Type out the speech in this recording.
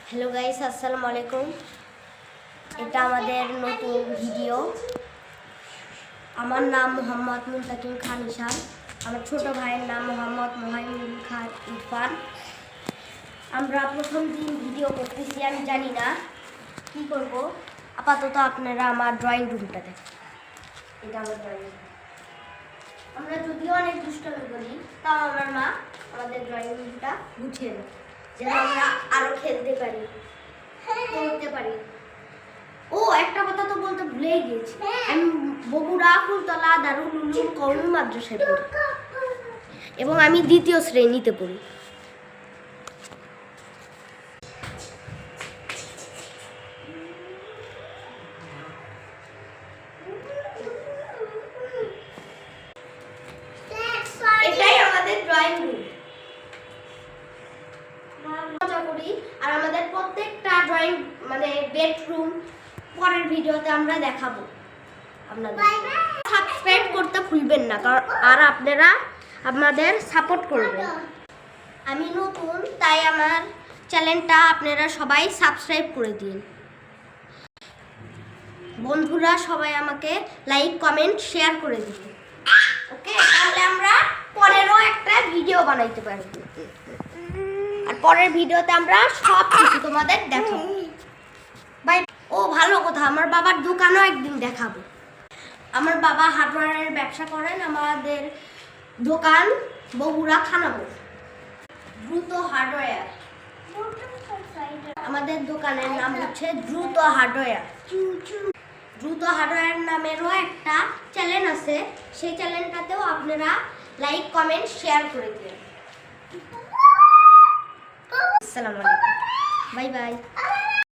Hello guys, আসসালামু আলাইকুম। এটা আমাদের নতুন ভিডিও। আমার নাম মোহাম্মদ মুনতাকিম খান ঈশান। আমার ছোট ভাইয়ের নাম মোহাম্মদ মোহাইমিনুল খান ইরফান। আমরা প্রথম দিন ভিডিও করতেছি, আমি জানি না কি করব। আপাতত আপনারা আমার ড্রয়িং রুমটা দেখেন। এটা আমার ড্রয়িং রুম। আমরা যদিও অনেক দুষ্টামি করি, তাও আমার মা আমাদের ড্রয়িং রুমটা গুছিয়ে দেয় যেন আমরা আরো খেলতে পারি, পড়তে পারি। ও একটা কথা তো বলতে ভুলেই গিয়েছি, আমি বগুড়া ফুলতলা দারুল উলুম কওমি মাদ্রাসায় পড়ি এবং আমি 2য় শ্রেণীতে পড়ি। এটাই আমাদের ড্রয়িং রুম। মজা করি আর আমাদের প্রত্যেকটা ড্রয়িং মানে বেডরুম পরের ভিডিওতে আমরা দেখাবো আপনাদের। সাবস্ক্রাইব করতে ভুলবেন না, কারণ আর আপনারা আমাদের সাপোর্ট করবেন। আমি নতুন, তাই আমার চ্যানেলটা আপনারা সবাই সাবস্ক্রাইব করে দিন। বন্ধুরা সবাই আমাকে লাইক কমেন্ট শেয়ার করে দিন। ওকে, তাহলে আমরা পরেরও একটা ভিডিও বানাইতে পারবো আর পরের ভিডিওতে আমরা সব কিছু তোমাদের দেখাবো। বাই। ও ভালো কথা, আমার বাবার দোকানও একদিন দেখাবো। আমার বাবা হার্ডওয়্যারের ব্যবসা করেন। আমাদের দোকান বগুড়া থানামোড়, দ্রুত হার্ডওয়্যার। আমাদের দোকানের নাম হচ্ছে দ্রুত হার্ডওয়্যার। দ্রুত হার্ডওয়্যার নামেরও একটা চ্যানেল আছে, সেই চ্যানেলটাতেও আপনারা লাইক কমেন্ট শেয়ার করে দিন। আসসালামু আলাইকুম, বাই বাই।